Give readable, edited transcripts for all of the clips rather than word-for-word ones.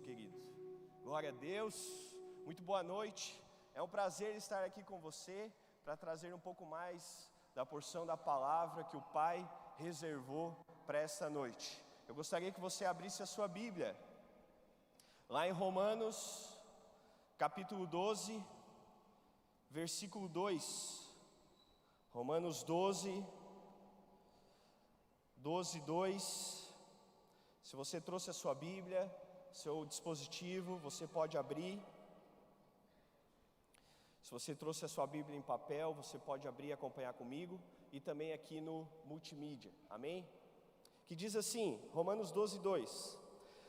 Querido, glória a Deus, muito boa noite, é um prazer estar aqui com você para trazer um pouco mais da porção da palavra que o Pai reservou para esta noite. Eu gostaria que você abrisse a sua Bíblia, lá em Romanos, capítulo 12, versículo 2, Romanos 12, 2. Se você trouxe a sua Bíblia, seu dispositivo, você pode abrir. Se você trouxe a sua Bíblia em papel, você pode abrir e acompanhar comigo, e também aqui no multimídia, amém? Que diz assim, Romanos 12, 2: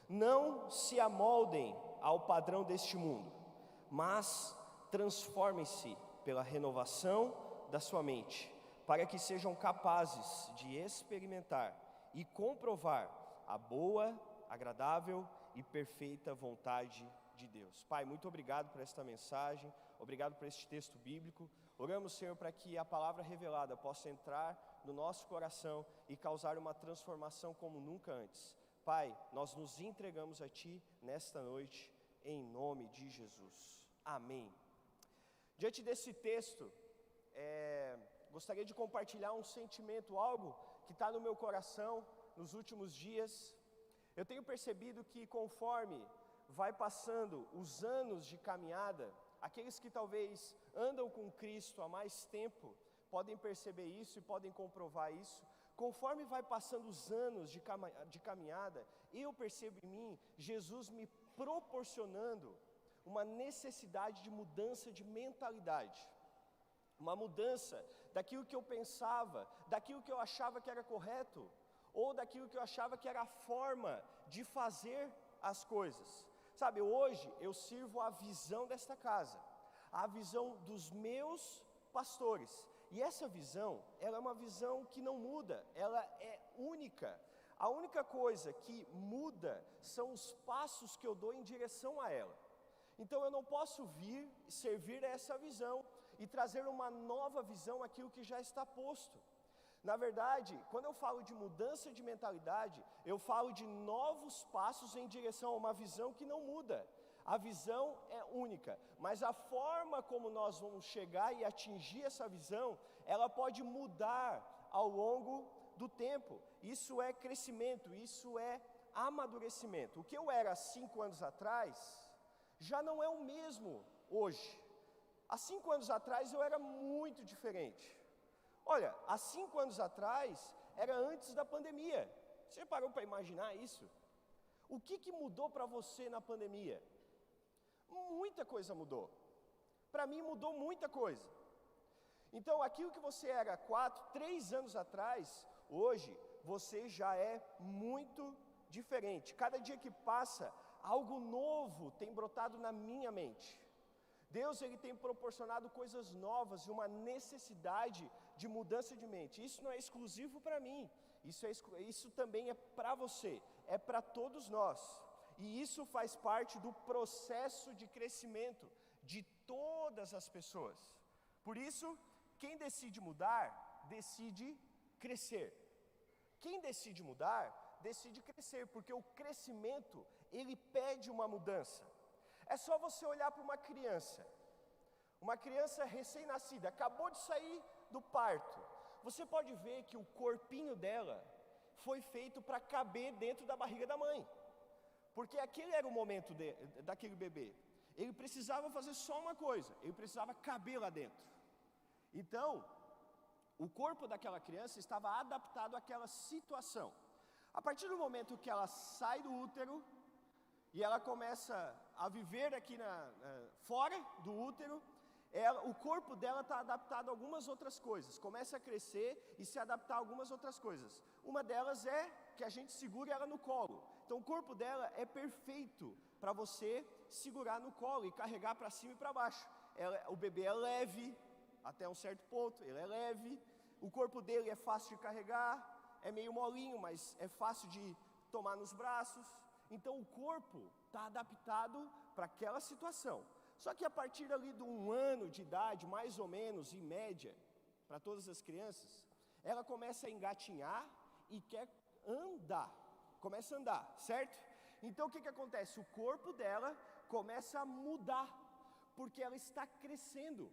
Não se amoldem ao padrão deste mundo, mas transformem-se pela renovação da sua mente, para que sejam capazes de experimentar e comprovar a boa, agradável e perfeita vontade de Deus. Pai, muito obrigado por esta mensagem, obrigado por este texto bíblico. Oramos, Senhor, para que a palavra revelada possa entrar no nosso coração e causar uma transformação como nunca antes. Pai, nós nos entregamos a Ti nesta noite, em nome de Jesus. Amém. Diante desse texto, gostaria de compartilhar um sentimento, algo que está no meu coração nos últimos dias. Eu tenho percebido que conforme vai passando os anos de caminhada, aqueles que talvez andam com Cristo há mais tempo, podem perceber isso e podem comprovar isso. Conforme vai passando os anos de caminhada, eu percebo em mim, Jesus me proporcionando uma necessidade de mudança de mentalidade. Uma mudança daquilo que eu pensava, daquilo que eu achava que era correto, ou daquilo que eu achava que era a forma de fazer as coisas. Sabe, hoje eu sirvo a visão desta casa, a visão dos meus pastores. E essa visão, ela é uma visão que não muda, ela é única. A única coisa que muda são os passos que eu dou em direção a ela. Então eu não posso vir e servir a essa visão e trazer uma nova visão àquilo que já está posto. Na verdade, quando eu falo de mudança de mentalidade, eu falo de novos passos em direção a uma visão que não muda. A visão é única, mas a forma como nós vamos chegar e atingir essa visão, ela pode mudar ao longo do tempo. Isso é crescimento, isso é amadurecimento. O que eu era há 5 anos atrás, já não é o mesmo hoje. Há 5 anos atrás eu era muito diferente. Olha, há 5 anos atrás, era antes da pandemia. Você parou para imaginar isso? O que mudou para você na pandemia? Muita coisa mudou. Para mim mudou muita coisa. Então aquilo que você era 4, 3 anos atrás, hoje você já é muito diferente. Cada dia que passa, algo novo tem brotado na minha mente. Deus, Ele tem proporcionado coisas novas e uma necessidade de mudança de mente. Isso não é exclusivo para mim, isso também é para você, é para todos nós. E isso faz parte do processo de crescimento de todas as pessoas. Por isso, quem decide mudar, decide crescer. Quem decide mudar, decide crescer, porque o crescimento, ele pede uma mudança. É só você olhar para uma criança recém-nascida, acabou de sair do parto. Você pode ver que o corpinho dela foi feito para caber dentro da barriga da mãe, porque aquele era o momento daquele bebê. Ele precisava fazer só uma coisa, ele precisava caber lá dentro. Então, o corpo daquela criança estava adaptado àquela situação. A partir do momento que ela sai do útero, e ela começa a viver aqui fora do útero, o corpo dela está adaptado a algumas outras coisas, começa a crescer e se adaptar a algumas outras coisas. Uma delas é que a gente segure ela no colo. Então o corpo dela é perfeito para você segurar no colo e carregar para cima e para baixo. O bebê é leve, até um certo ponto, ele é leve, o corpo dele é fácil de carregar, é meio molinho, mas é fácil de tomar nos braços. Então o corpo está adaptado para aquela situação. Só que a partir ali de 1 ano de idade, mais ou menos, em média, para todas as crianças, ela começa a engatinhar e quer andar. Começa a andar, certo? Então o que acontece? O corpo dela começa a mudar, porque ela está crescendo.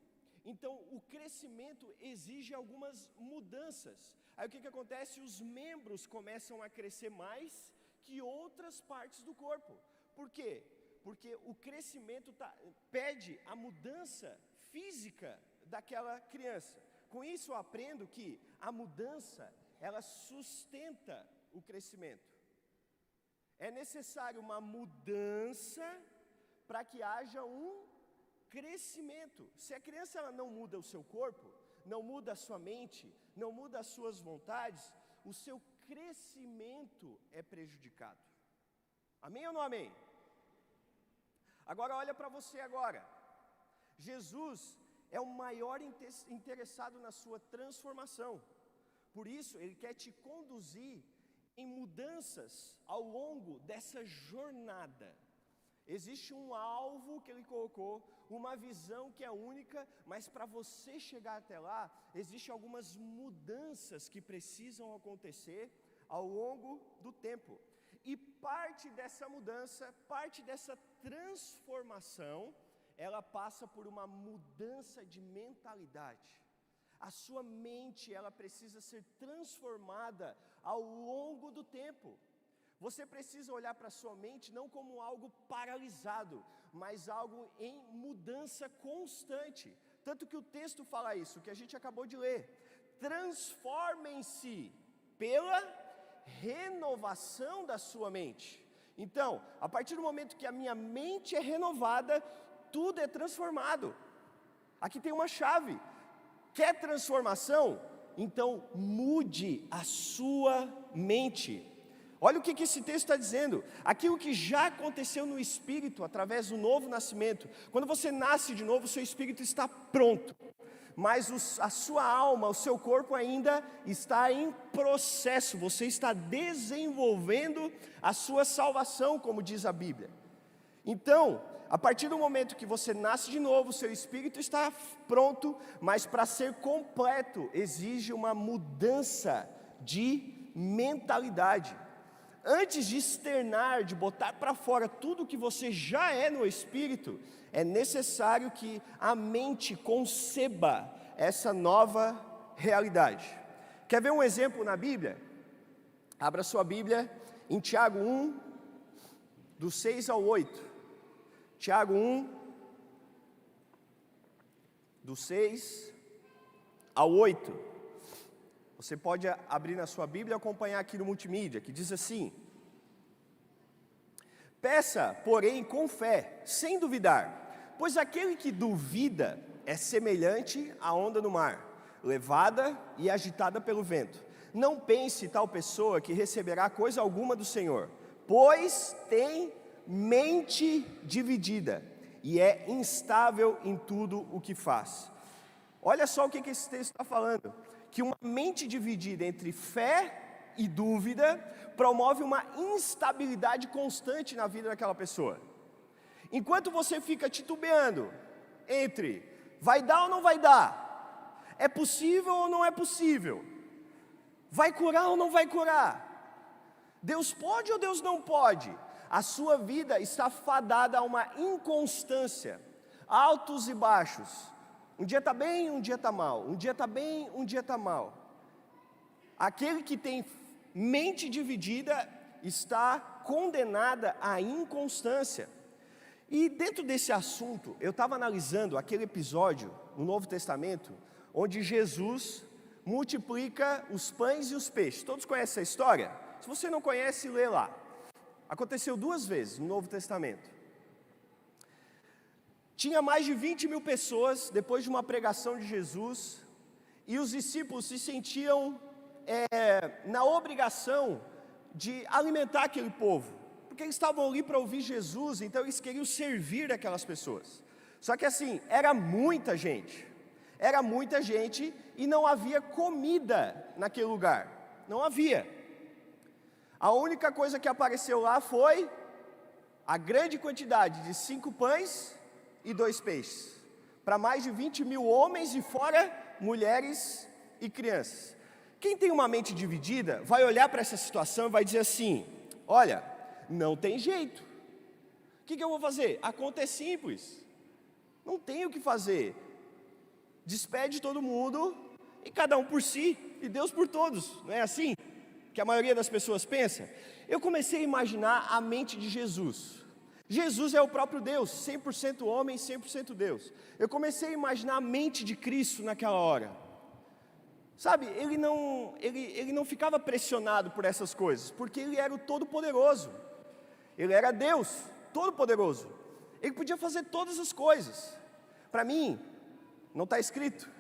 Então o crescimento exige algumas mudanças. Aí o que acontece? Os membros começam a crescer mais que outras partes do corpo. Por quê? Porque o crescimento pede a mudança física daquela criança. Com isso eu aprendo que a mudança, ela sustenta o crescimento. É necessário uma mudança para que haja um crescimento. Se a criança ela não muda o seu corpo, não muda a sua mente, não muda as suas vontades, o seu crescimento é prejudicado. Amém ou não amém? Agora olha para você agora. Jesus é o maior interessado na sua transformação. Por isso, Ele quer te conduzir em mudanças ao longo dessa jornada. Existe um alvo que Ele colocou, uma visão que é única, mas para você chegar até lá, existem algumas mudanças que precisam acontecer ao longo do tempo. E parte dessa mudança, parte dessa transformação, ela passa por uma mudança de mentalidade. A sua mente, ela precisa ser transformada ao longo do tempo. Você precisa olhar para a sua mente não como algo paralisado, mas algo em mudança constante. Tanto que o texto fala isso, que a gente acabou de ler. Transformem-se pela renovação da sua mente. Então, a partir do momento que a minha mente é renovada, tudo é transformado. Aqui tem uma chave. Quer transformação? Então mude a sua mente. Olha o que esse texto está dizendo. Aquilo que já aconteceu no Espírito, através do novo nascimento. Quando você nasce de novo, o seu Espírito está pronto. Mas a sua alma, o seu corpo ainda está em processo. Você está desenvolvendo a sua salvação, como diz a Bíblia. Então, a partir do momento que você nasce de novo, seu espírito está pronto, mas para ser completo, exige uma mudança de mentalidade. Antes de externar, de botar para fora tudo que você já é no espírito, é necessário que a mente conceba essa nova realidade. Quer ver um exemplo na Bíblia? Abra sua Bíblia em Tiago 1, do 6 ao 8. Tiago 1, do 6 ao 8. Você pode abrir na sua Bíblia e acompanhar aqui no multimídia, que diz assim: peça, porém, com fé, sem duvidar, pois aquele que duvida é semelhante à onda no mar, levada e agitada pelo vento. Não pense tal pessoa que receberá coisa alguma do Senhor, pois tem mente dividida e é instável em tudo o que faz. Olha só o que esse texto está falando, que uma mente dividida entre fé e dúvida promove uma instabilidade constante na vida daquela pessoa. Enquanto você fica titubeando entre vai dar ou não vai dar, é possível ou não é possível, vai curar ou não vai curar, Deus pode ou Deus não pode, a sua vida está fadada a uma inconstância, altos e baixos. Um dia está bem, um dia está mal. Um dia está bem, um dia está mal. Aquele que tem mente dividida está condenada à inconstância. E dentro desse assunto, eu estava analisando aquele episódio no Novo Testamento, onde Jesus multiplica os pães e os peixes. Todos conhecem essa história? Se você não conhece, lê lá. Aconteceu 2 vezes no Novo Testamento. Tinha mais de 20 mil pessoas depois de uma pregação de Jesus, e os discípulos se sentiam na obrigação de alimentar aquele povo, porque eles estavam ali para ouvir Jesus, então eles queriam servir aquelas pessoas. Só que assim, era muita gente e não havia comida naquele lugar, não havia. A única coisa que apareceu lá foi a grande quantidade de 5 pães e 2 peixes, para mais de 20 mil homens e fora mulheres e crianças. Quem tem uma mente dividida vai olhar para essa situação e vai dizer assim: olha, não tem jeito. O que eu vou fazer? A conta é simples. Não tem o que fazer. Despede todo mundo e cada um por si e Deus por todos. Não é assim que a maioria das pessoas pensa? Eu comecei a imaginar a mente de Jesus. Jesus é o próprio Deus, 100% homem, 100% Deus. Eu comecei a imaginar a mente de Cristo naquela hora. Sabe, ele não ficava pressionado por essas coisas, porque ele era o Todo-Poderoso. Ele era Deus, Todo-Poderoso. Ele podia fazer todas as coisas. Para mim, não está escrito,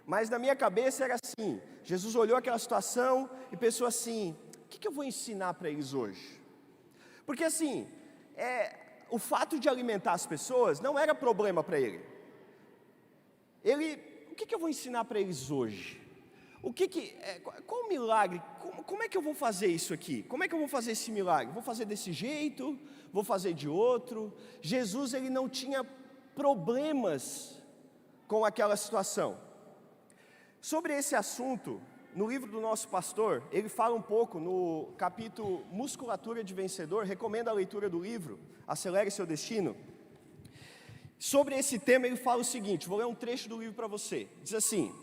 mas na minha cabeça era assim. Jesus olhou aquela situação e pensou assim: o que eu vou ensinar para eles hoje? Porque assim, o fato de alimentar as pessoas não era problema para ele. O que eu vou ensinar para eles hoje? Qual o milagre? Como é que eu vou fazer isso aqui? Como é que eu vou fazer esse milagre? Vou fazer desse jeito? Vou fazer de outro? Jesus, ele não tinha problemas com aquela situação. Sobre esse assunto, no livro do nosso pastor, ele fala um pouco no capítulo Musculatura de Vencedor. Recomendo a leitura do livro, Acelere Seu Destino. Sobre esse tema ele fala o seguinte, vou ler um trecho do livro para você. Diz assim: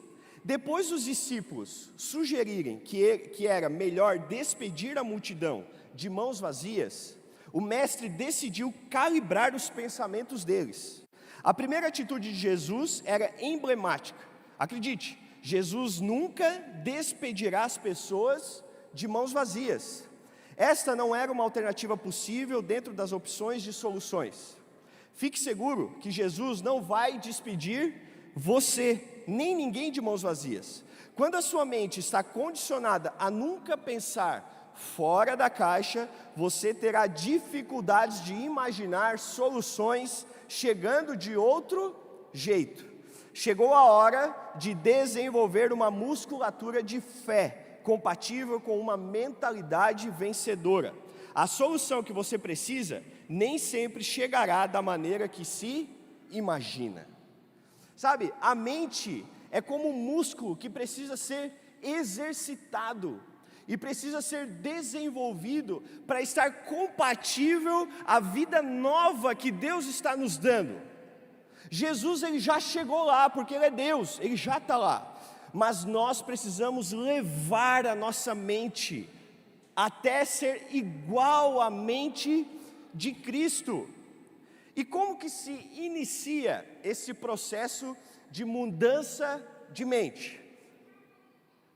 depois os discípulos sugerirem que era melhor despedir a multidão de mãos vazias, o mestre decidiu calibrar os pensamentos deles. A primeira atitude de Jesus era emblemática. Acredite, Jesus nunca despedirá as pessoas de mãos vazias. Esta não era uma alternativa possível dentro das opções de soluções. Fique seguro que Jesus não vai despedir você, nem ninguém de mãos vazias. Quando a sua mente está condicionada a nunca pensar fora da caixa, você terá dificuldades de imaginar soluções chegando de outro jeito. Chegou a hora de desenvolver uma musculatura de fé, compatível com uma mentalidade vencedora. A solução que você precisa nem sempre chegará da maneira que se imagina. Sabe, a mente é como um músculo que precisa ser exercitado e precisa ser desenvolvido para estar compatível à vida nova que Deus está nos dando. Jesus, ele já chegou lá, porque ele é Deus, ele já está lá. Mas nós precisamos levar a nossa mente até ser igual à mente de Cristo. E como que se inicia esse processo de mudança de mente?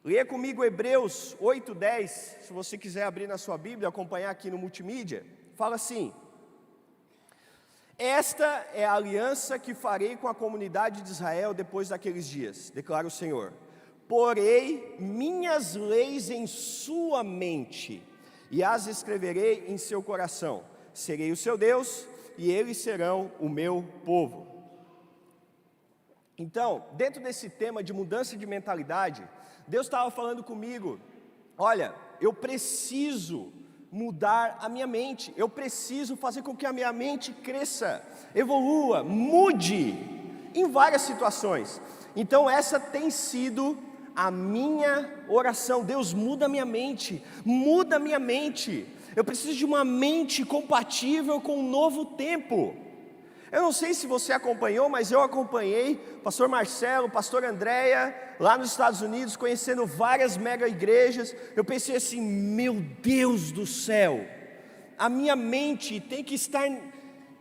Leia comigo Hebreus 8:10, se você quiser abrir na sua Bíblia, acompanhar aqui no multimídia. Fala assim: esta é a aliança que farei com a comunidade de Israel depois daqueles dias, declara o Senhor. Porei minhas leis em sua mente e as escreverei em seu coração. Serei o seu Deus e eles serão o meu povo. Então, dentro desse tema de mudança de mentalidade, Deus estava falando comigo: olha, eu preciso mudar a minha mente, eu preciso fazer com que a minha mente cresça, evolua, mude em várias situações. Então essa tem sido a minha oração: Deus, muda a minha mente, muda a minha mente. Eu preciso de uma mente compatível com um novo tempo. Eu não sei se você acompanhou, mas eu acompanhei pastor Marcelo, pastor Andréia, lá nos Estados Unidos, conhecendo várias mega igrejas. Eu pensei assim: meu Deus do céu, a minha mente tem que estar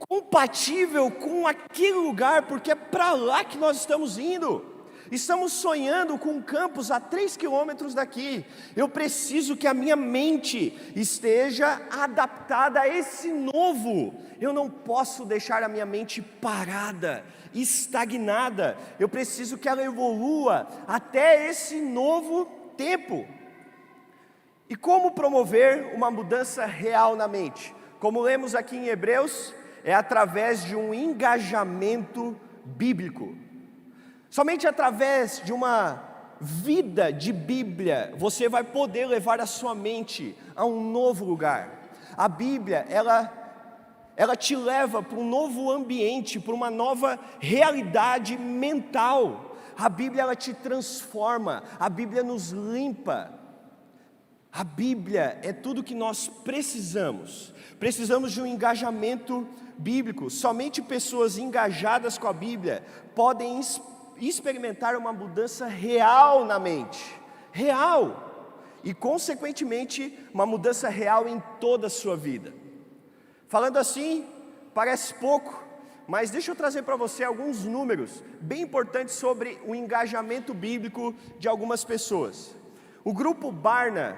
compatível com aquele lugar, porque é para lá que nós estamos indo. Estamos sonhando com um campus a 3 quilômetros daqui. Eu preciso que a minha mente esteja adaptada a esse novo. Eu não posso deixar a minha mente parada, estagnada. Eu preciso que ela evolua até esse novo tempo. E como promover uma mudança real na mente? Como lemos aqui em Hebreus, é através de um engajamento bíblico. Somente através de uma vida de Bíblia, você vai poder levar a sua mente a um novo lugar. A Bíblia, ela te leva para um novo ambiente, para uma nova realidade mental. A Bíblia, ela te transforma, a Bíblia nos limpa. A Bíblia é tudo que nós precisamos. Precisamos de um engajamento bíblico. Somente pessoas engajadas com a Bíblia podem experimentar uma mudança real na mente. Real. E, consequentemente, uma mudança real em toda a sua vida. Falando assim, parece pouco, mas deixa eu trazer para você alguns números bem importantes sobre o engajamento bíblico de algumas pessoas. O grupo Barna,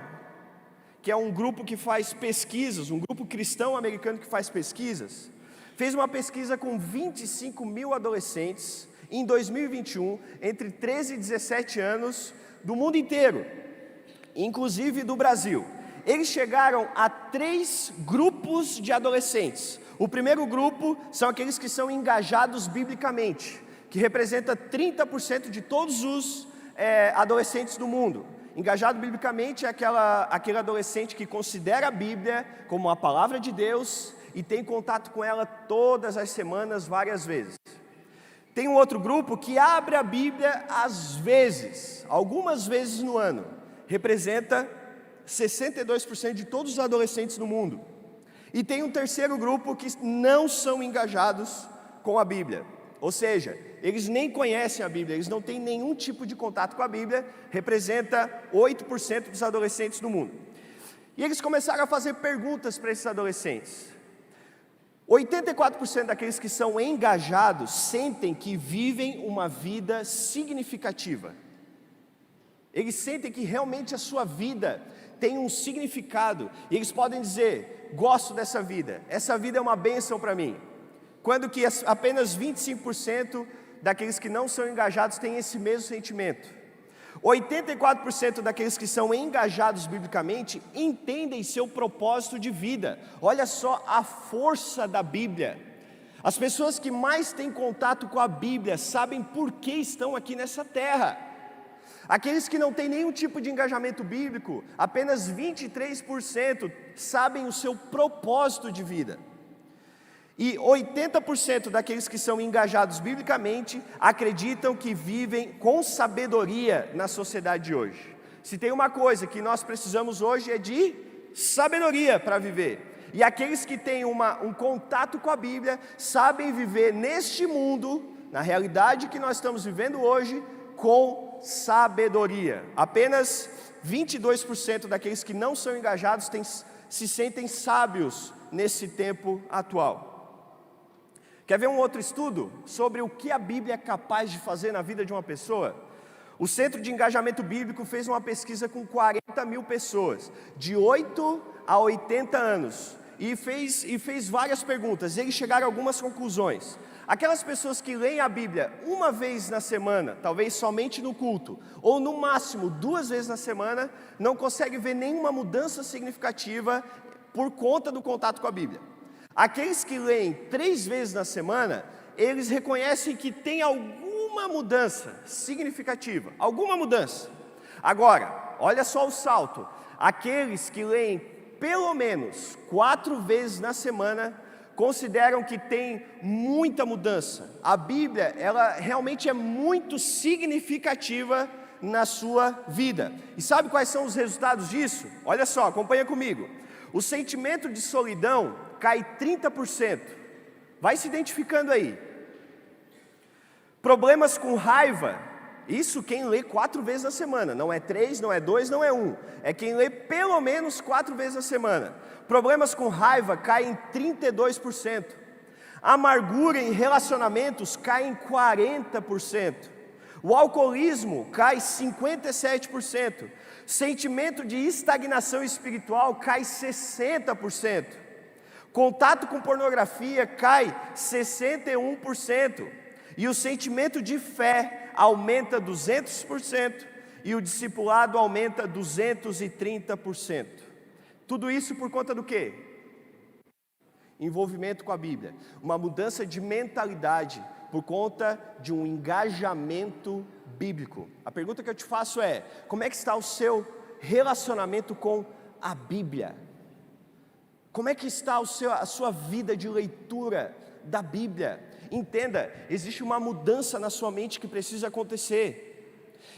que é um grupo que faz pesquisas, um grupo cristão americano que faz pesquisas, fez uma pesquisa com 25 mil adolescentes em 2021, entre 13 e 17 anos, do mundo inteiro, inclusive do Brasil. Eles chegaram a 3 grupos de adolescentes. O primeiro grupo são aqueles que são engajados biblicamente, que representa 30% de todos os adolescentes do mundo. Engajado biblicamente é aquele adolescente que considera a Bíblia como a palavra de Deus e tem contato com ela todas as semanas, várias vezes. Tem um outro grupo que abre a Bíblia às vezes, algumas vezes no ano. Representa 62% de todos os adolescentes no mundo. E tem um terceiro grupo que não são engajados com a Bíblia. Ou seja, eles nem conhecem a Bíblia, eles não têm nenhum tipo de contato com a Bíblia, representa 8% dos adolescentes do mundo. E eles começaram a fazer perguntas para esses adolescentes. 84% daqueles que são engajados sentem que vivem uma vida significativa. Eles sentem que realmente a sua vida tem um significado, e eles podem dizer, gosto dessa vida, essa vida é uma bênção para mim. Quando que apenas 25% daqueles que não são engajados têm esse mesmo sentimento. 84% daqueles que são engajados biblicamente entendem seu propósito de vida. Olha só a força da Bíblia. As pessoas que mais têm contato com a Bíblia sabem por que estão aqui nessa terra. Aqueles que não têm nenhum tipo de engajamento bíblico, apenas 23% sabem o seu propósito de vida. E 80% daqueles que são engajados biblicamente acreditam que vivem com sabedoria na sociedade de hoje. Se tem uma coisa que nós precisamos hoje é de sabedoria para viver. E aqueles que têm um contato com a Bíblia sabem viver neste mundo, na realidade que nós estamos vivendo hoje, com sabedoria. Apenas 22% daqueles que não são engajados se sentem sábios nesse tempo atual. Quer ver um outro estudo sobre o que a Bíblia é capaz de fazer na vida de uma pessoa? O Centro de Engajamento Bíblico fez uma pesquisa com 40 mil pessoas, de 8 a 80 anos, e fez várias perguntas. Eles chegaram a algumas conclusões. Aquelas pessoas que leem a Bíblia uma vez na semana, talvez somente no culto, ou no máximo 2 vezes na semana, não conseguem ver nenhuma mudança significativa por conta do contato com a Bíblia. Aqueles que leem 3 vezes na semana, eles reconhecem que tem alguma mudança significativa, alguma mudança. Agora, olha só o salto. Aqueles que leem pelo menos 4 vezes na semana, consideram que tem muita mudança. A Bíblia, ela realmente é muito significativa na sua vida. E sabe quais são os resultados disso? Olha só, acompanha comigo. O sentimento de solidão cai 30%. Vai se identificando aí. Problemas com raiva, isso quem lê 4 vezes na semana. Não é 3, não é 2, não é 1. É quem lê pelo menos 4 vezes na semana. Problemas com raiva caem 32%. Amargura em relacionamentos cai em 40%. O alcoolismo cai 57%. Sentimento de estagnação espiritual cai 60%. Contato com pornografia cai 61%. E o sentimento de fé aumenta 200%. E o discipulado aumenta 230%. Tudo isso por conta do quê? Envolvimento com a Bíblia. Uma mudança de mentalidade por conta de um engajamento bíblico. A pergunta que eu te faço é: como é que está o seu relacionamento com a Bíblia? Como é que está a sua vida de leitura da Bíblia? Entenda, existe uma mudança na sua mente que precisa acontecer.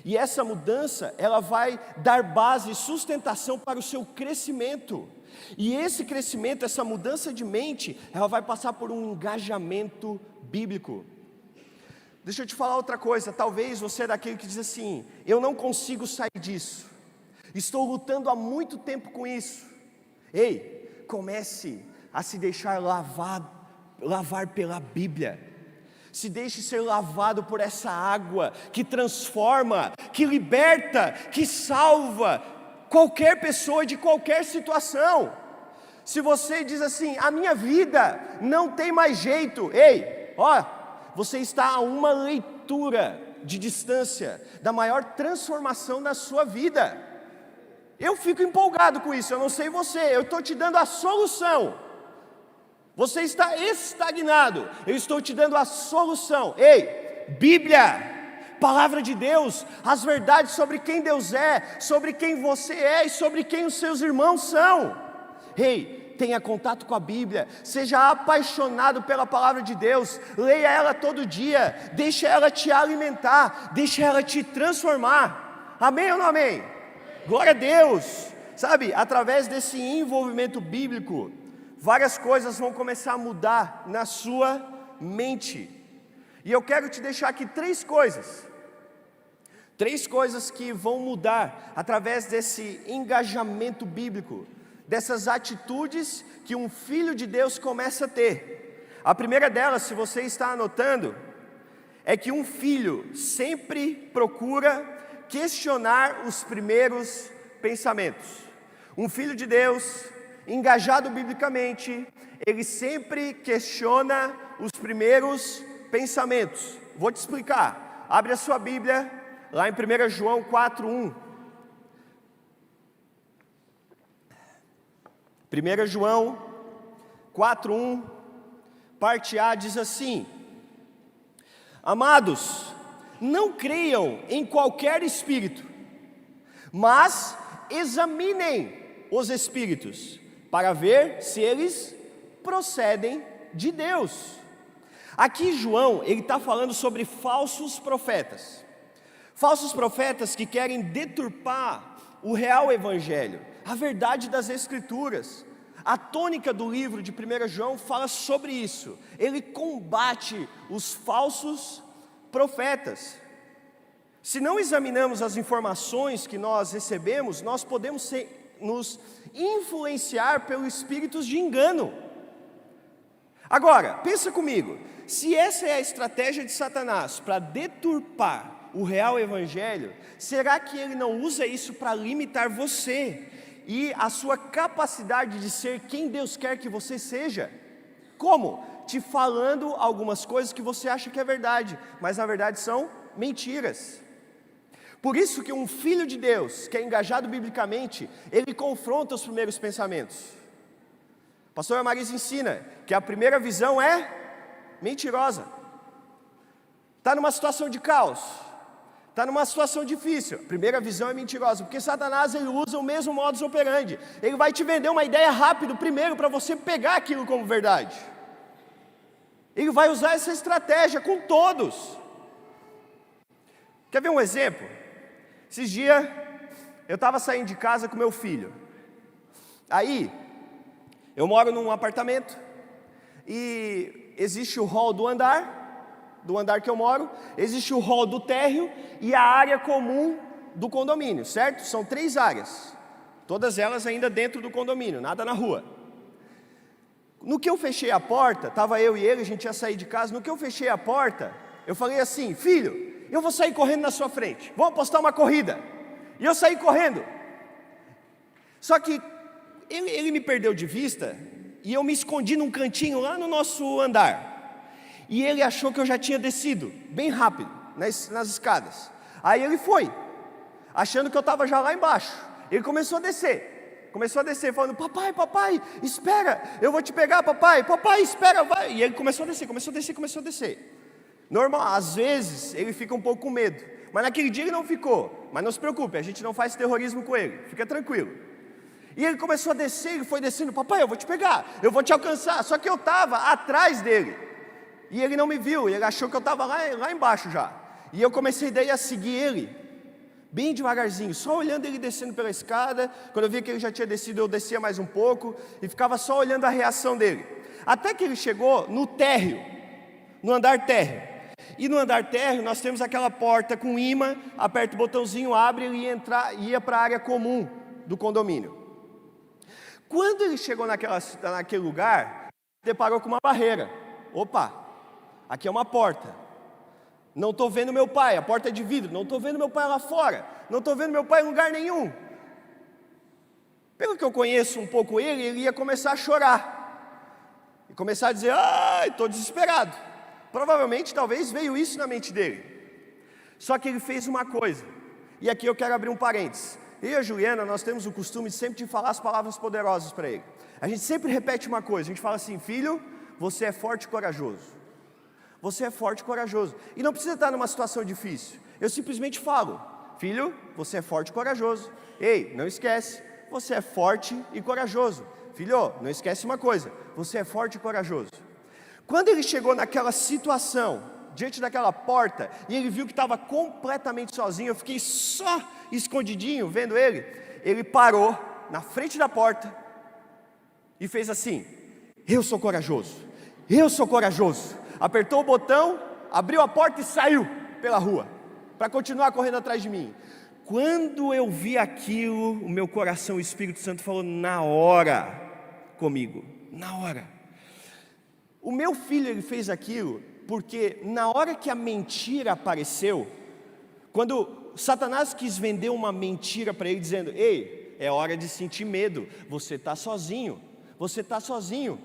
E essa mudança, ela vai dar base e sustentação para o seu crescimento. E esse crescimento, essa mudança de mente, ela vai passar por um engajamento bíblico. Deixa eu te falar outra coisa, talvez você é daquele que diz assim: eu não consigo sair disso, estou lutando há muito tempo com isso. Ei, comece a se deixar lavar pela Bíblia. Se deixe ser lavado por essa água que transforma, que liberta, que salva qualquer pessoa de qualquer situação. Se você diz assim: a minha vida não tem mais jeito, ei, você está a uma leitura de distância da maior transformação da sua vida. Eu fico empolgado com isso, eu não sei você, eu estou te dando a solução. Você está estagnado, eu estou te dando a solução. Ei, Bíblia, Palavra de Deus, as verdades sobre quem Deus é, sobre quem você é e sobre quem os seus irmãos são. Ei, tenha contato com a Bíblia, seja apaixonado pela Palavra de Deus, leia ela todo dia, deixe ela te alimentar, deixe ela te transformar. Amém ou não amém? Glória a Deus. Sabe, através desse envolvimento bíblico, várias coisas vão começar a mudar na sua mente. E eu quero te deixar aqui três coisas que vão mudar através desse engajamento bíblico, dessas atitudes que um filho de Deus começa a ter. A primeira delas, se você está anotando, é que um filho sempre procura questionar os primeiros pensamentos. Um filho de Deus, engajado biblicamente, ele sempre questiona os primeiros pensamentos. Vou te explicar. Abre a sua Bíblia, lá em 1 João 4:1. 1 João 4:1, parte A, diz assim: amados, não creiam em qualquer espírito, mas examinem os espíritos, para ver se eles procedem de Deus. Aqui João, ele está falando sobre falsos profetas que querem deturpar o real evangelho, a verdade das Escrituras. A tônica do livro de 1 João fala sobre isso. Ele combate os falsos profetas. Se não examinamos as informações que nós recebemos, nós podemos nos influenciar pelos espíritos de engano. Agora, pensa comigo, se essa é a estratégia de Satanás para deturpar o real evangelho, será que ele não usa isso para limitar você e a sua capacidade de ser quem Deus quer que você seja? Como? Te falando algumas coisas que você acha que é verdade, mas na verdade são mentiras. Por isso que um filho de Deus, que é engajado biblicamente, ele confronta os primeiros pensamentos. A pastora Marisa ensina que a primeira visão é mentirosa. Está numa situação de caos, está numa situação difícil, a primeira visão é mentirosa, porque Satanás ele usa o mesmo modus operandi. Ele vai te vender uma ideia rápido primeiro para você pegar aquilo como verdade. Ele vai usar essa estratégia com todos. Quer ver um exemplo? Esses dias eu estava saindo de casa com meu filho. Aí eu moro num apartamento e existe o hall do andar que eu moro, existe o hall do térreo e a área comum do condomínio, certo? São 3 áreas, todas elas ainda dentro do condomínio, nada na rua. No que eu fechei a porta, estava eu e ele, a gente ia sair de casa. No que eu fechei a porta, eu falei assim: filho, eu vou sair correndo na sua frente, vamos apostar uma corrida. E eu saí correndo. Só que ele me perdeu de vista e eu me escondi num cantinho lá no nosso andar. E ele achou que eu já tinha descido, bem rápido, nas escadas. Aí ele foi, achando que eu estava já lá embaixo. Ele começou a descer, falando: papai, espera, eu vou te pegar, papai, espera, vai. E ele começou a descer. Normal, às vezes ele fica um pouco com medo, mas naquele dia ele não ficou. Mas não se preocupe, a gente não faz terrorismo com ele, fica tranquilo. E ele começou a descer, ele foi descendo: papai, eu vou te pegar, eu vou te alcançar. Só que eu estava atrás dele, e ele não me viu, ele achou que eu estava lá embaixo já. E eu comecei daí a seguir ele, bem devagarzinho, só olhando ele descendo pela escada. Quando eu via que ele já tinha descido, eu descia mais um pouco, e ficava só olhando a reação dele, até que ele chegou no térreo, no andar térreo. E no andar térreo nós temos aquela porta com imã, aperta o botãozinho, abre, ele ia para a área comum do condomínio. Quando ele chegou naquele lugar, deparou com uma barreira. Opa, aqui é uma porta, não estou vendo meu pai, a porta é de vidro, não estou vendo meu pai lá fora, não estou vendo meu pai em lugar nenhum. Pelo que eu conheço um pouco ele ia começar a chorar, e começar a dizer, ai, estou desesperado. Provavelmente, talvez veio isso na mente dele. Só que ele fez uma coisa, e aqui eu quero abrir um parênteses. Eu e a Juliana, nós temos o costume sempre de falar as palavras poderosas para ele. A gente sempre repete uma coisa, a gente fala assim, filho, você é forte e corajoso. Você é forte e corajoso. E não precisa estar numa situação difícil. Eu simplesmente falo, filho, você é forte e corajoso. Ei, não esquece, você é forte e corajoso. Filho, não esquece uma coisa, você é forte e corajoso. Quando ele chegou naquela situação, diante daquela porta, e ele viu que estava completamente sozinho, eu fiquei só escondidinho vendo ele. Ele parou na frente da porta e fez assim, eu sou corajoso, eu sou corajoso. Apertou o botão, abriu a porta e saiu pela rua, para continuar correndo atrás de mim. Quando eu vi aquilo, o meu coração, o Espírito Santo falou na hora comigo, na hora. O meu filho, ele fez aquilo, porque na hora que a mentira apareceu, quando Satanás quis vender uma mentira para ele, dizendo, ei, é hora de sentir medo, você está sozinho, você está sozinho.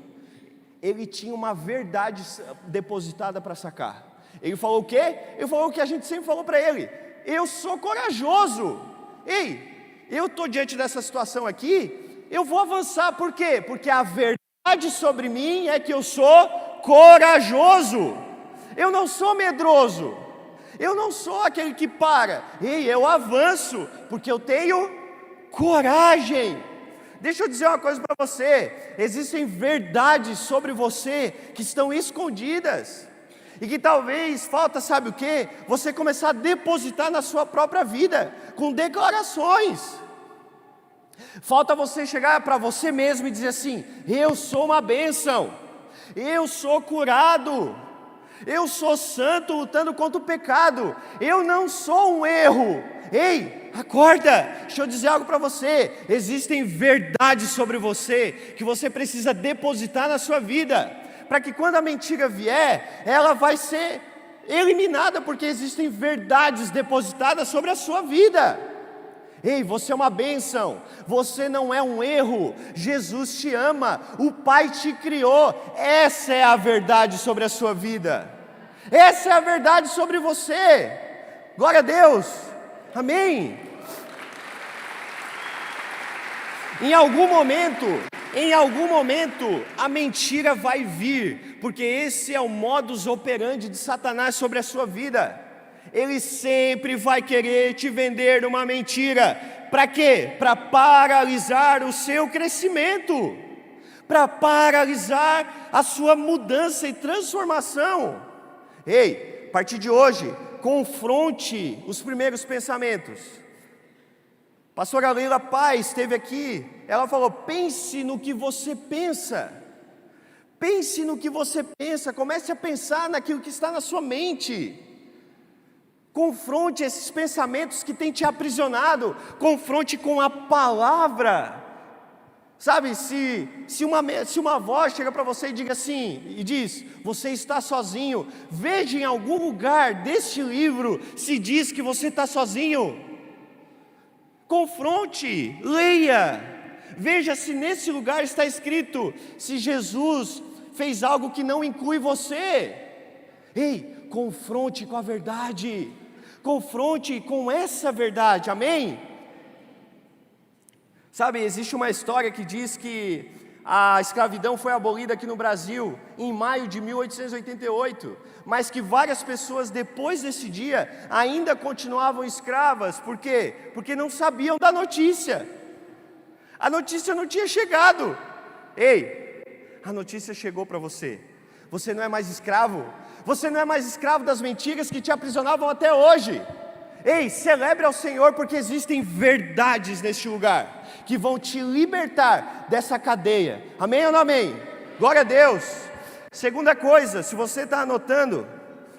Ele tinha uma verdade depositada para sacar. Ele falou o quê? Ele falou o que a gente sempre falou para ele, eu sou corajoso. Ei, eu estou diante dessa situação aqui, eu vou avançar, por quê? Porque a verdade sobre mim é que eu sou corajoso, eu não sou medroso, eu não sou aquele que para. Ei, eu avanço, porque eu tenho coragem. Deixa eu dizer uma coisa para você, existem verdades sobre você que estão escondidas, e que talvez falta, sabe o que? Você começar a depositar na sua própria vida, com declarações. Falta você chegar para você mesmo e dizer assim, eu sou uma bênção, eu sou curado, eu sou santo lutando contra o pecado, eu não sou um erro. Ei, acorda, deixa eu dizer algo para você, existem verdades sobre você, que você precisa depositar na sua vida, para que quando a mentira vier, ela vai ser eliminada, porque existem verdades depositadas sobre a sua vida. Ei, você é uma bênção, você não é um erro, Jesus te ama, o Pai te criou, essa é a verdade sobre a sua vida, essa é a verdade sobre você, glória a Deus, amém. Em algum momento, a mentira vai vir, porque esse é o modus operandi de Satanás sobre a sua vida. Ele sempre vai querer te vender uma mentira. Para quê? Para paralisar o seu crescimento, para paralisar a sua mudança e transformação. Ei, a partir de hoje, confronte os primeiros pensamentos. Pastora Leila Paz esteve aqui, ela falou, pense no que você pensa. Pense no que você pensa, comece a pensar naquilo que está na sua mente. Confronte esses pensamentos que têm te aprisionado, confronte com a palavra. Sabe, se uma voz chega para você e diga assim, e diz, você está sozinho, veja em algum lugar deste livro se diz que você está sozinho. Confronte, leia, veja se nesse lugar está escrito, se Jesus fez algo que não inclui você. Ei, confronte com a verdade, confronte com essa verdade, amém? Sabe, existe uma história que diz que a escravidão foi abolida aqui no Brasil em maio de 1888, mas que várias pessoas depois desse dia ainda continuavam escravas. Por quê? Porque não sabiam da notícia, a notícia não tinha chegado. Ei, a notícia chegou para você, você não é mais escravo, você não é mais escravo das mentiras que te aprisionavam até hoje. Ei, celebre ao Senhor, porque existem verdades neste lugar, que vão te libertar dessa cadeia. Amém ou não amém? Glória a Deus. Segunda coisa, se você está anotando,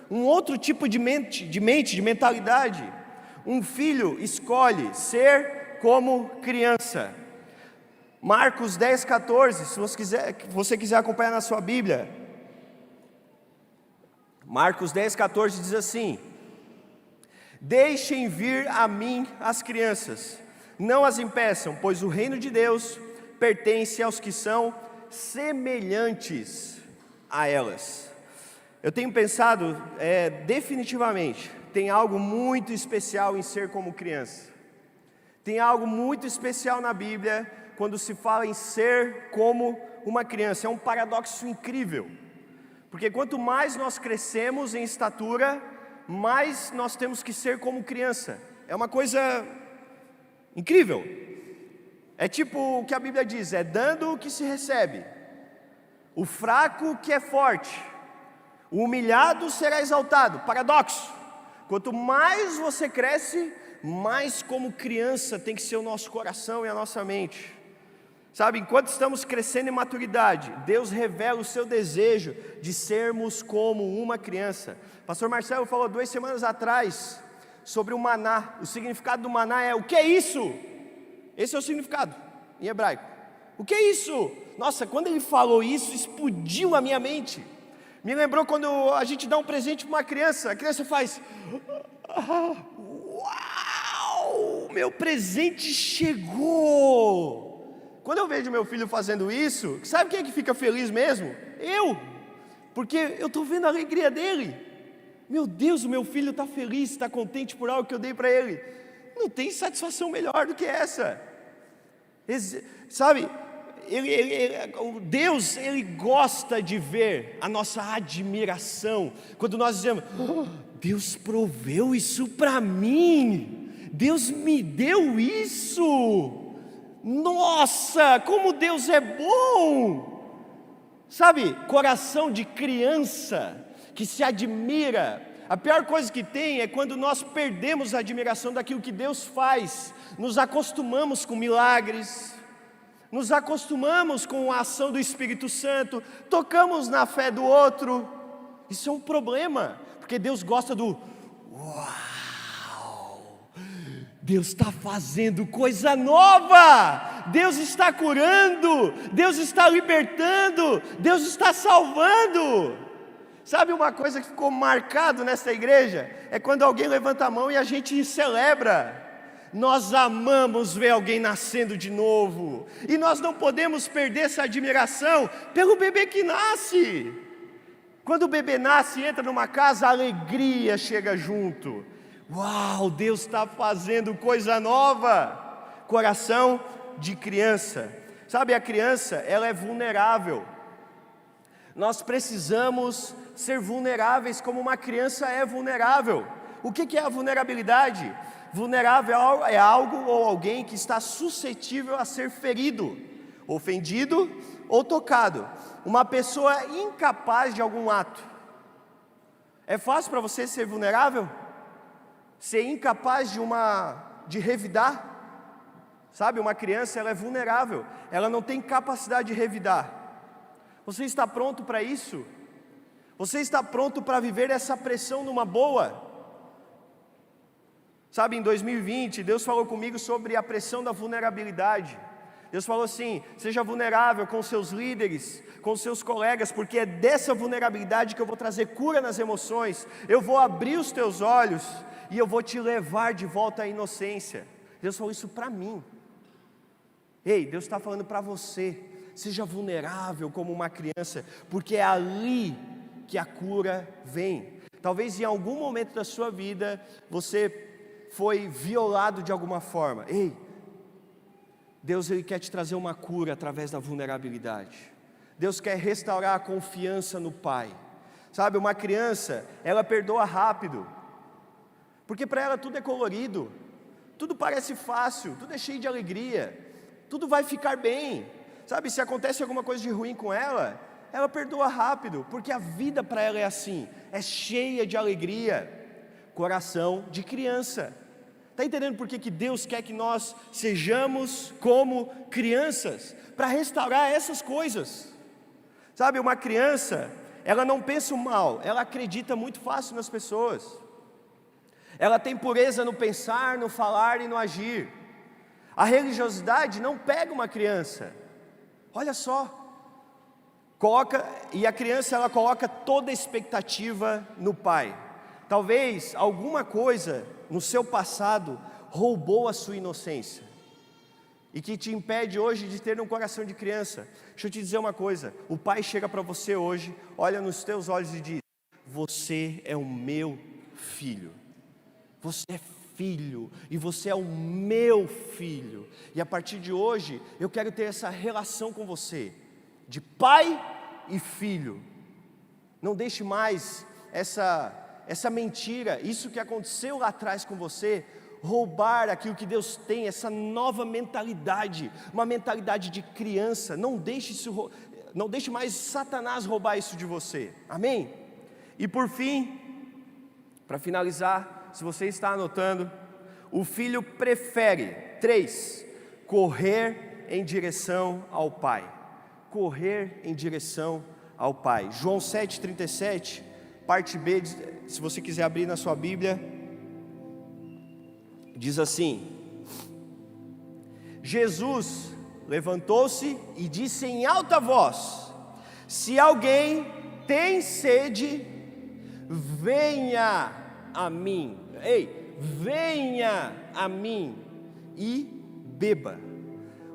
um outro tipo de mentalidade. Um filho escolhe ser como criança. Marcos 10:14, se você quiser acompanhar na sua Bíblia. Marcos 10:14 diz assim: deixem vir a mim as crianças, não as impeçam, pois o reino de Deus pertence aos que são semelhantes a elas. Eu tenho pensado, definitivamente, tem algo muito especial em ser como criança. Tem algo muito especial na Bíblia, quando se fala em ser como uma criança. É um paradoxo incrível, porque quanto mais nós crescemos em estatura, mais nós temos que ser como criança. É uma coisa incrível. É tipo o que a Bíblia diz: é dando o que se recebe, o fraco que é forte, o humilhado será exaltado. Paradoxo. Quanto mais você cresce, mais como criança tem que ser o nosso coração e a nossa mente. Sabe, enquanto estamos crescendo em maturidade, Deus revela o seu desejo de sermos como uma criança. Pastor Marcelo falou 2 semanas atrás sobre o maná. O significado do maná é: o que é isso? Esse é o significado em hebraico. O que é isso? Nossa, quando ele falou isso, explodiu a minha mente. Me lembrou quando a gente dá um presente para uma criança. A criança faz: uau, meu presente chegou. Quando eu vejo meu filho fazendo isso, sabe quem é que fica feliz mesmo? Eu, porque eu estou vendo a alegria dele. Meu Deus, o meu filho está feliz, está contente por algo que eu dei para ele. Não tem satisfação melhor do que essa. Sabe, Deus, Ele gosta de ver a nossa admiração, quando nós dizemos: Deus proveu isso para mim, Deus me deu isso. Nossa, como Deus é bom! Sabe, coração de criança que se admira. A pior coisa que tem é quando nós perdemos a admiração daquilo que Deus faz. Nos acostumamos com milagres, nos acostumamos com a ação do Espírito Santo, tocamos na fé do outro. Isso é um problema, porque Deus gosta do uau! Deus está fazendo coisa nova, Deus está curando, Deus está libertando, Deus está salvando. Sabe uma coisa que ficou marcado nessa igreja? É quando alguém levanta a mão e a gente celebra. Nós amamos ver alguém nascendo de novo, e nós não podemos perder essa admiração pelo bebê que nasce. Quando o bebê nasce e entra numa casa, a alegria chega junto. Uau, Deus está fazendo coisa nova. Coração de criança. Sabe, a criança, ela é vulnerável. Nós precisamos ser vulneráveis como uma criança é vulnerável. O que é a vulnerabilidade? Vulnerável é algo ou alguém que está suscetível a ser ferido, ofendido ou tocado. Uma pessoa incapaz de algum ato. É fácil para você ser vulnerável? Ser incapaz de revidar? Sabe, uma criança, ela é vulnerável, ela não tem capacidade de revidar. Você está pronto para isso? Você está pronto para viver essa pressão numa boa? Sabe, em 2020, Deus falou comigo sobre a pressão da vulnerabilidade. Deus falou assim: seja vulnerável com seus líderes, com seus colegas, porque é dessa vulnerabilidade que eu vou trazer cura nas emoções. Eu vou abrir os teus olhos e eu vou te levar de volta à inocência. Deus falou isso para mim. Ei, Deus está falando para você: seja vulnerável como uma criança, porque é ali que a cura vem. Talvez em algum momento da sua vida você foi violado de alguma forma. Ei, Deus, Ele quer te trazer uma cura através da vulnerabilidade. Deus quer restaurar a confiança no Pai. Sabe, uma criança, ela perdoa rápido, porque para ela tudo é colorido, tudo parece fácil, tudo é cheio de alegria, tudo vai ficar bem. Sabe, se acontece alguma coisa de ruim com ela, ela perdoa rápido, porque a vida para ela é assim, é cheia de alegria. coração de criança. Está entendendo por que Deus quer que nós sejamos como crianças? Para restaurar essas coisas. Sabe, uma criança, ela não pensa o mal, ela acredita muito fácil nas pessoas. Ela tem pureza no pensar, no falar e no agir. A religiosidade não pega uma criança. Olha só. E a criança, ela coloca toda a expectativa no pai. Talvez alguma coisa no seu passado roubou a sua inocência e que te impede hoje de ter um coração de criança. Deixa eu te dizer uma coisa, o pai chega para você hoje, olha nos teus olhos e diz: você é o meu filho, você é filho e você é o meu filho, e a partir de hoje eu quero ter essa relação com você, de pai e filho. Não deixe mais essa mentira, isso que aconteceu lá atrás com você, roubar aquilo que Deus tem, essa nova mentalidade, uma mentalidade de criança. Não deixe mais Satanás roubar isso de você, amém? E por fim, para finalizar, se você está anotando, o filho prefere, 3, correr em direção ao pai, correr em direção ao pai. João 7,37, parte B, se você quiser abrir na sua Bíblia, diz assim: Jesus levantou-se e disse em alta voz: se alguém tem sede, venha a mim, venha a mim e beba.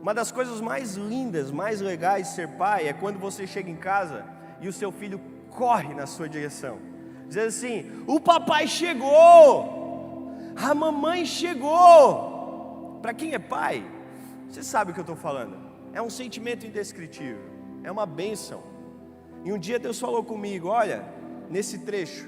Uma das coisas mais lindas, mais legais de ser pai, é quando você chega em casa e o seu filho corre na sua direção, dizendo assim: o papai chegou, a mamãe chegou. Para quem é pai, você sabe o que eu estou falando, é um sentimento indescritível, é uma bênção. E um dia Deus falou comigo: olha, nesse trecho,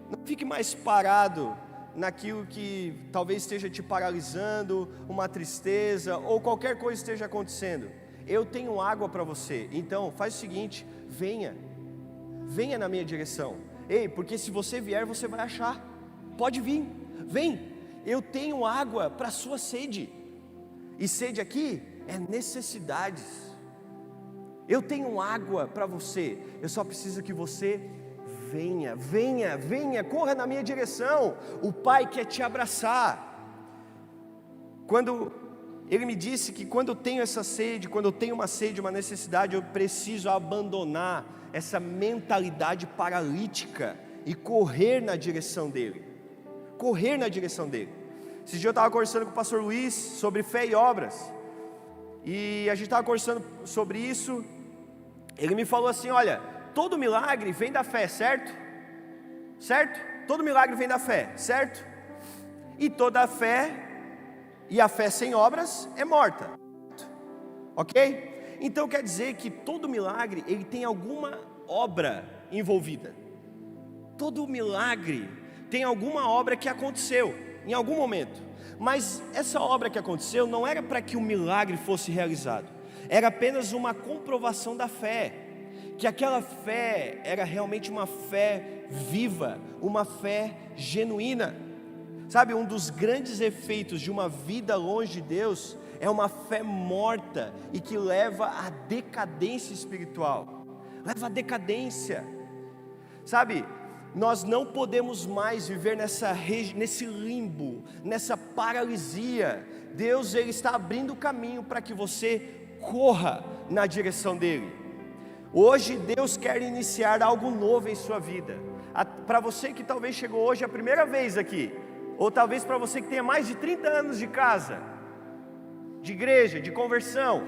não fique mais parado naquilo que talvez esteja te paralisando, uma tristeza, ou qualquer coisa esteja acontecendo. Eu tenho água para você, então faz o seguinte: venha na minha direção. Porque se você vier, você vai achar. Pode vir, vem. Eu tenho água para a sua sede. E sede aqui é necessidades. Eu tenho água para você. Eu só preciso que você venha, corra na minha direção. O pai quer te abraçar. Quando ele me disse que quando eu tenho essa sede, quando eu tenho uma sede, uma necessidade, eu preciso abandonar essa mentalidade paralítica e correr na direção dele. Correr na direção dele. Esse dia eu estava conversando com o pastor Luiz sobre fé e obras, e a gente estava conversando sobre isso. Ele me falou assim: olha, todo milagre vem da fé, certo? Certo? Todo milagre vem da fé, certo? E toda a fé, e a fé sem obras é morta, ok? Então quer dizer que todo milagre, ele tem alguma obra envolvida. Todo milagre tem alguma obra que aconteceu em algum momento, mas essa obra que aconteceu não era para que o milagre fosse realizado, era apenas uma comprovação da fé, que aquela fé era realmente uma fé viva, uma fé genuína. Sabe, um dos grandes efeitos de uma vida longe de Deus é uma fé morta e que leva à decadência espiritual, leva à decadência. Sabe, nós não podemos mais viver nesse limbo, nessa paralisia. Deus, ele está abrindo o caminho para que você corra na direção dele. Hoje Deus quer iniciar algo novo em sua vida. Para você que talvez chegou hoje a primeira vez aqui, ou talvez para você que tenha mais de 30 anos de casa, de igreja, de conversão,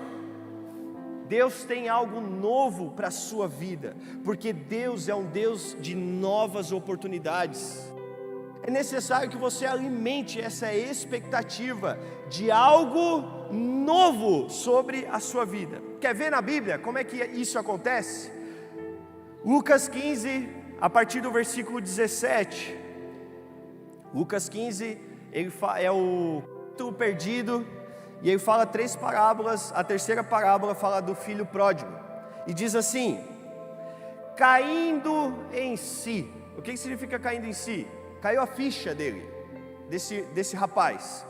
Deus tem algo novo para a sua vida, porque Deus é um Deus de novas oportunidades. É necessário que você alimente essa expectativa de algo novo sobre a sua vida. Quer ver na Bíblia como é que isso acontece? Lucas 15, a partir do versículo 17. Lucas 15, ele é o título perdido, e ele fala 3 parábolas. A terceira parábola fala do filho pródigo, e diz assim: caindo em si. O que significa caindo em si? caiu a ficha dele, desse rapaz.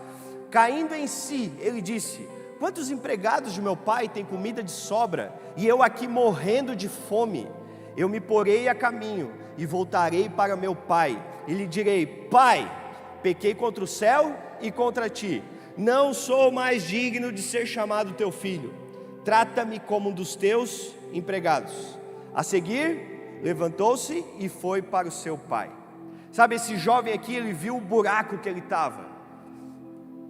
Caindo em si, ele disse: quantos empregados de meu pai têm comida de sobra, e eu aqui morrendo de fome? Eu me porei a caminho, e voltarei para meu pai, e lhe direi: pai, pequei contra o céu e contra ti, não sou mais digno de ser chamado teu filho, trata-me como um dos teus empregados. A seguir, levantou-se e foi para o seu pai. Sabe, esse jovem aqui, ele viu o buraco que ele estava,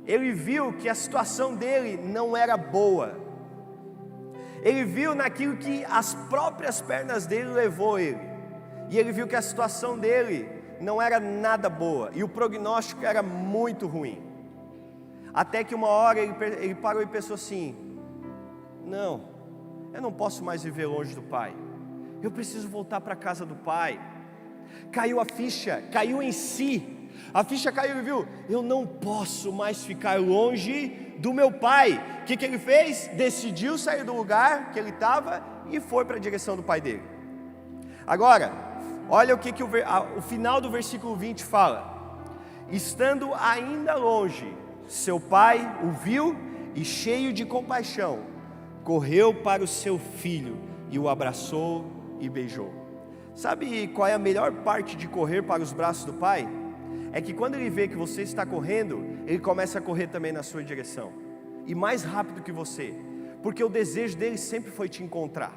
ele viu que a situação dele não era boa, ele viu naquilo que as próprias pernas dele levou ele, e ele viu que a situação dele não era nada boa, e o prognóstico era muito ruim. Até que uma hora ele parou e pensou assim: não, eu não posso mais viver longe do pai, eu preciso voltar para a casa do pai. Caiu a ficha, caiu em si, a ficha caiu e viu: eu não posso mais ficar longe do meu pai. O que ele fez? Decidiu sair do lugar que ele estava e foi para a direção do pai dele. Agora, olha o que o final do versículo 20 fala: estando ainda longe, seu pai o viu e, cheio de compaixão, correu para o seu filho e o abraçou e beijou. Sabe qual é a melhor parte de correr para os braços do pai? É que quando ele vê que você está correndo, ele começa a correr também na sua direção, e mais rápido que você, porque o desejo dele sempre foi te encontrar,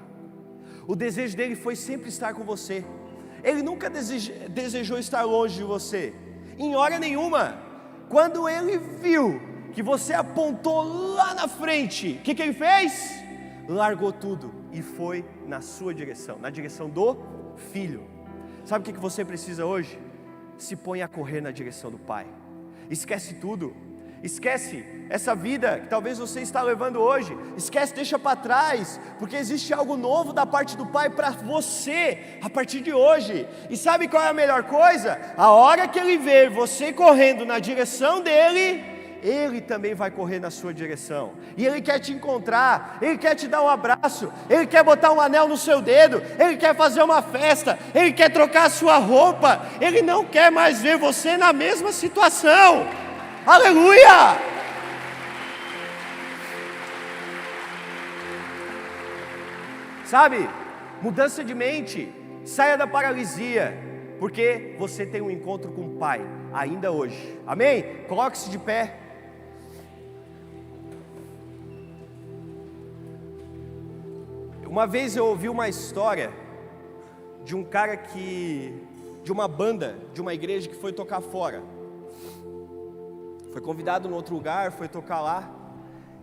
o desejo dele foi sempre estar com você. Ele nunca desejou estar longe de você, em hora nenhuma. Quando ele viu que você apontou lá na frente, o que ele fez? Largou tudo e foi na sua direção, na direção do filho. Sabe o que você precisa hoje? Se põe a correr na direção do pai. Esquece tudo, esquece essa vida que talvez você está levando hoje, esquece, deixa para trás, porque existe algo novo da parte do pai para você a partir de hoje. E sabe qual é a melhor coisa? A hora que ele vê você correndo na direção dele, ele também vai correr na sua direção, e ele quer te encontrar, ele quer te dar um abraço, ele quer botar um anel no seu dedo, ele quer fazer uma festa, ele quer trocar a sua roupa, ele não quer mais ver você na mesma situação. Aleluia! Sabe, mudança de mente, saia da paralisia, porque você tem um encontro com o pai ainda hoje. Amém? Coloque-se de pé. Uma vez eu ouvi uma história de um cara de uma banda, de uma igreja que foi tocar fora. Foi convidado em outro lugar, foi tocar lá,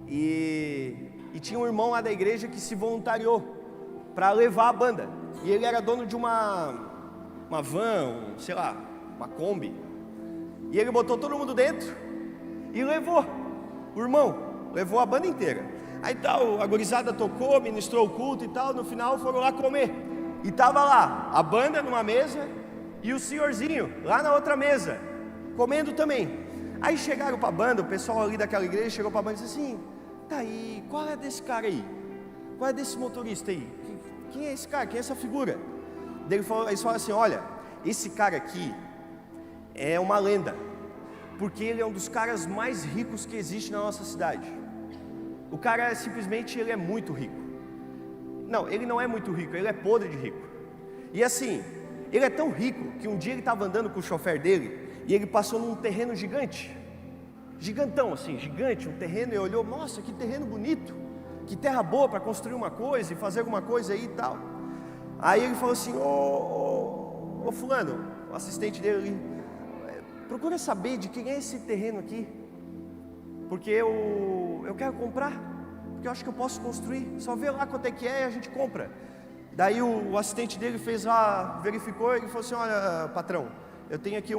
e tinha um irmão lá da igreja que se voluntariou para levar a banda. E ele era dono de uma van, sei lá, uma Kombi. E ele botou todo mundo dentro e levou o irmão, levou a banda inteira. Aí tal, a gurizada tocou, ministrou o culto e tal, no final foram lá comer. E estava lá, a banda numa mesa e o senhorzinho lá na outra mesa, comendo também. Aí chegaram para a banda, o pessoal ali daquela igreja chegou para a banda e disse assim: tá aí, qual é desse cara aí? Qual é desse motorista aí? Quem é esse cara? Quem é essa figura? Eles falaram assim: olha, esse cara aqui é uma lenda, porque ele é um dos caras mais ricos que existe na nossa cidade. O cara simplesmente, ele é muito rico. Não, ele não é muito rico, ele é podre de rico. E assim, ele é tão rico que um dia ele estava andando com o chofer dele e ele passou num terreno gigante, gigantão assim, gigante, um terreno, e olhou: nossa, que terreno bonito, que terra boa para construir uma coisa e fazer alguma coisa aí e tal. Aí ele falou assim: ô fulano, o assistente dele, procura saber de quem é esse terreno aqui, porque eu quero comprar, porque eu acho que eu posso construir, só vê lá quanto é que é e a gente compra. Daí o assistente dele fez lá, verificou e falou assim: olha, patrão, eu tenho aqui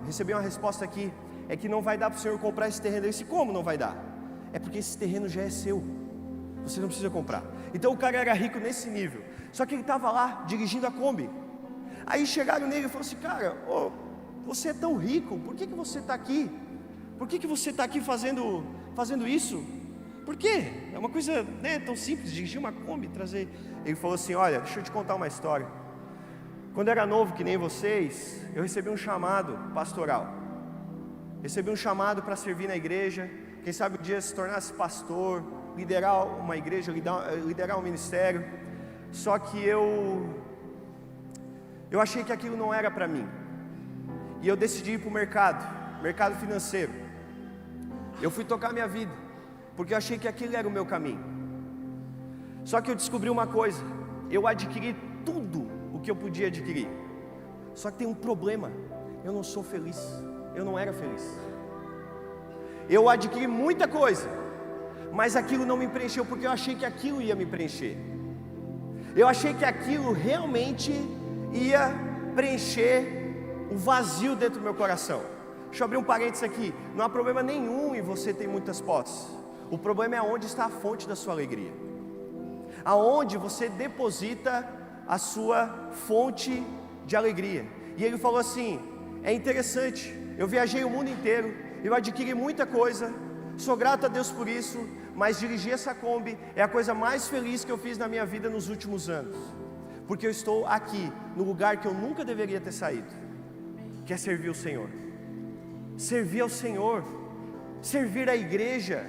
recebi uma resposta aqui, é que não vai dar para o senhor comprar esse terreno. Ele disse: como não vai dar? É porque esse terreno já é seu, você não precisa comprar. Então o cara era rico nesse nível, só que ele estava lá dirigindo a Kombi. Aí chegaram nele e falaram assim: cara, você é tão rico, por que você está aqui? Por que você está aqui fazendo isso? Por quê? É uma coisa, né, tão simples, dirigir uma Kombi, trazer. Ele falou assim: olha, deixa eu te contar uma história. Quando eu era novo, que nem vocês, eu recebi um chamado pastoral. Recebi um chamado para servir na igreja. Quem sabe um dia se tornasse pastor, liderar uma igreja, liderar um ministério. Só que eu achei que aquilo não era para mim. E eu decidi ir para o mercado financeiro. Eu fui tocar minha vida, porque eu achei que aquilo era o meu caminho. Só que eu descobri uma coisa: eu adquiri tudo o que eu podia adquirir. Só que tem um problema: eu não sou feliz. Eu não era feliz. Eu adquiri muita coisa, mas aquilo não me preencheu, porque eu achei que aquilo ia me preencher. Eu achei que aquilo realmente ia preencher o vazio dentro do meu coração. Deixa eu abrir um parênteses aqui. Não há problema nenhum em você ter muitas posses. O problema é onde está a fonte da sua alegria, aonde você deposita a sua fonte de alegria. E ele falou assim: é interessante, eu viajei o mundo inteiro, eu adquiri muita coisa, sou grato a Deus por isso, mas dirigir essa Kombi é a coisa mais feliz que eu fiz na minha vida nos últimos anos, porque eu estou aqui, no lugar que eu nunca deveria ter saído, que é servir o Senhor. Servir ao Senhor, servir à igreja,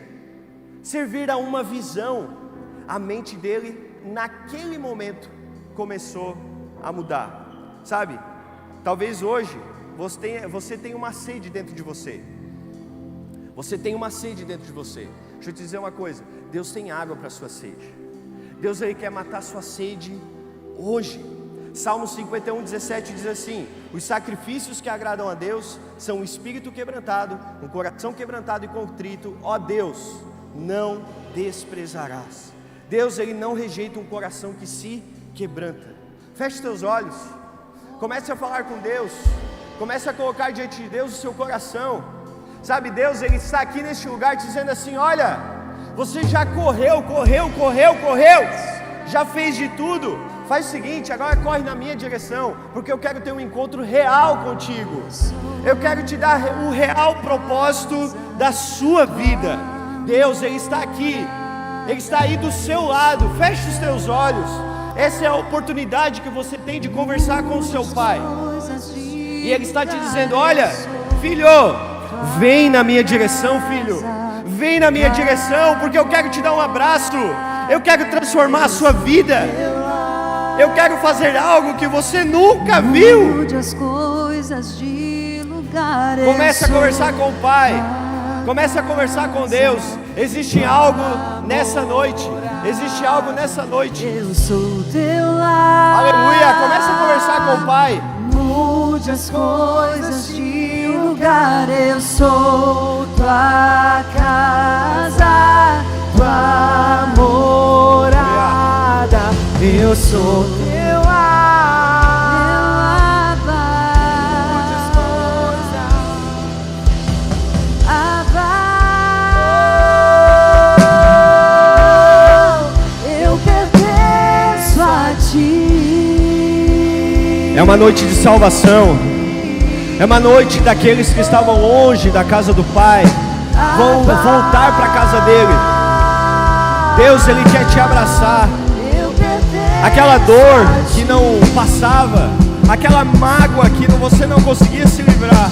servir a uma visão. A mente dele, naquele momento, começou a mudar. Sabe, talvez hoje você tenha uma sede dentro de você. Você tem uma sede dentro de você. Deixa eu te dizer uma coisa: Deus tem água para a sua sede. Deus, Ele quer matar a sua sede hoje. Salmo 51, 17 diz assim: os sacrifícios que agradam a Deus são um espírito quebrantado, um coração quebrantado e contrito, ó Deus, não desprezarás. Deus, Ele não rejeita um coração que se quebranta. Feche teus olhos, comece a falar com Deus, comece a colocar diante de Deus o seu coração. Sabe, Deus, Ele está aqui neste lugar dizendo assim: olha, você já correu, já fez de tudo. Faz o seguinte, agora corre na minha direção, porque eu quero ter um encontro real contigo. Eu quero te dar o real propósito da sua vida. Deus, Ele está aqui, Ele está aí do seu lado. Feche os teus olhos. Essa é a oportunidade que você tem de conversar com o seu Pai. E Ele está te dizendo: olha, filho, vem na minha direção, filho. Vem na minha direção, porque eu quero te dar um abraço. Eu quero transformar a sua vida. Eu quero fazer algo que você nunca viu. Comece a conversar com o Pai. Comece a conversar com Deus. Existe algo nessa noite. Existe algo nessa noite. Eu sou teu lar. Aleluia. Comece a conversar com o Pai. Mude as coisas de lugar. Eu sou tua casa, tua morada. Eu sou teu Abba. Eu pertenço a ti. É uma noite de salvação. É uma noite daqueles que estavam longe da casa do Pai, vão voltar para a casa dele. Deus, Ele quer te abraçar. Aquela dor que não passava, aquela mágoa que você não conseguia se livrar,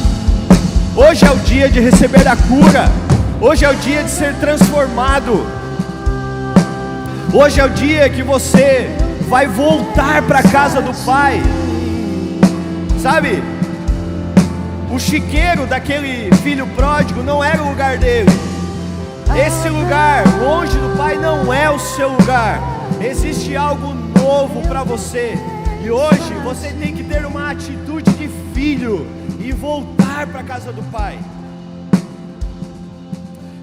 hoje é o dia de receber a cura. Hoje é o dia de ser transformado. Hoje é o dia que você vai voltar para a casa do Pai. Sabe, o chiqueiro daquele filho pródigo não era o lugar dele. Esse lugar, longe do Pai, não é o seu lugar. Existe algo novo para você. E hoje você tem que ter uma atitude de filho e voltar para a casa do Pai.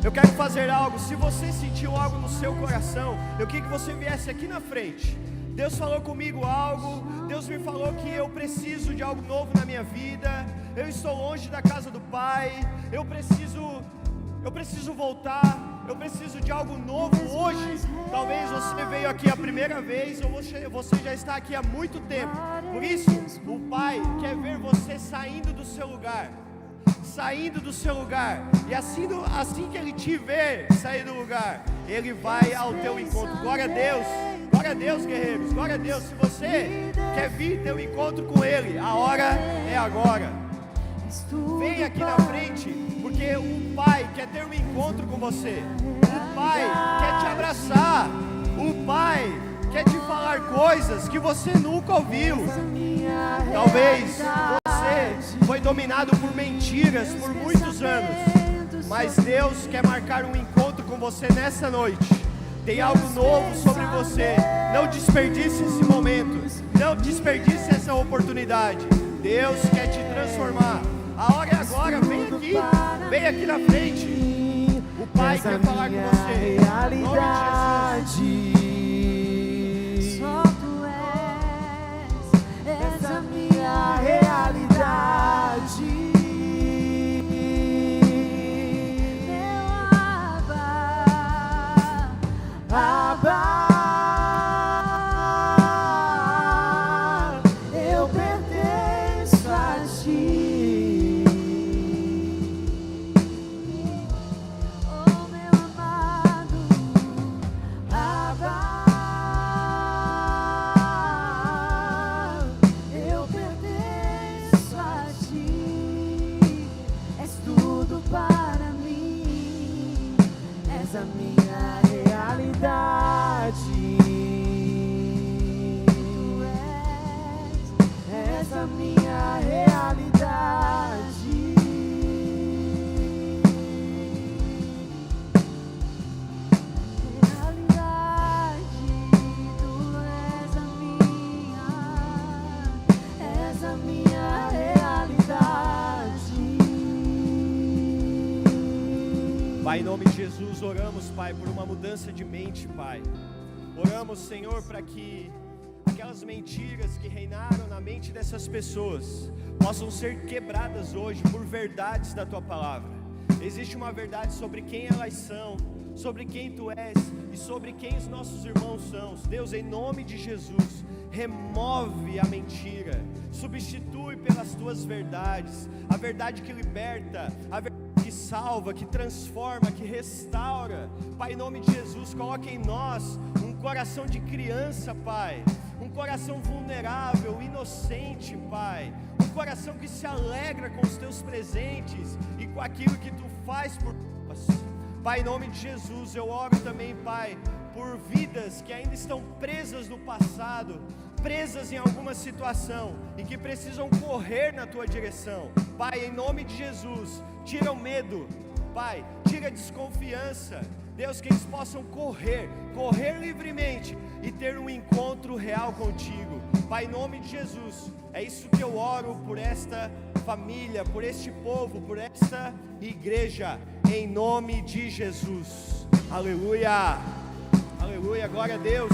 Eu quero fazer algo. Se você sentiu algo no seu coração, eu queria que você viesse aqui na frente. Deus falou comigo algo. Deus me falou que eu preciso de algo novo na minha vida. Eu estou longe da casa do Pai. Eu preciso voltar. Eu preciso de algo novo hoje. Talvez você veio aqui a primeira vez, ou você já está aqui há muito tempo. Por isso, o Pai quer ver você saindo do seu lugar. Saindo do seu lugar. E assim que Ele te ver sair do lugar, Ele vai ao teu encontro. Glória a Deus. Glória Glória a Deus, guerreiros, glória a Deus. Se você quer vir ter um encontro com Ele, a hora é agora. Vem aqui na frente, porque o Pai quer ter um encontro com você. O Pai quer te abraçar. O Pai quer te falar coisas que você nunca ouviu. Talvez você foi dominado por mentiras por muitos anos, mas Deus quer marcar um encontro com você nessa noite. Tem algo novo sobre você. Não desperdice esse momento. Não desperdice essa oportunidade. Deus quer te transformar. A hora é agora. Vem aqui na frente. O Pai quer falar com você. Em nome de Jesus. Só tu és a minha realidade. Abba, eu pertenço a ti. Oh, meu amado, Abba, eu pertenço a ti. És tudo para mim, és a minha realidade. Tu és a minha realidade. Realidade, tu és a minha realidade. Pai, em nome de Jesus, oramos, Pai, por uma mudança de mente, Pai. Oramos, Senhor, para que aquelas mentiras que reinaram na mente dessas pessoas possam ser quebradas hoje por verdades da Tua Palavra. Existe uma verdade sobre quem elas são, sobre quem Tu és e sobre quem os nossos irmãos são. Deus, em nome de Jesus, remove a mentira, substitui pelas Tuas verdades, a verdade que liberta, a verdade que salva, que transforma, que restaura. Pai, em nome de Jesus, coloque em nós um coração de criança, Pai, um coração vulnerável, inocente, Pai, um coração que se alegra com os Teus presentes e com aquilo que Tu faz por nós. Pai, em nome de Jesus, eu oro também, Pai, por vidas que ainda estão presas no passado, presas em alguma situação e que precisam correr na Tua direção. Pai, em nome de Jesus, tira o medo, Pai, tira a desconfiança. Deus, que eles possam correr livremente e ter um encontro real contigo. Pai, em nome de Jesus, é isso que eu oro por esta família, por este povo, por esta igreja, em nome de Jesus. Aleluia, aleluia, glória a Deus.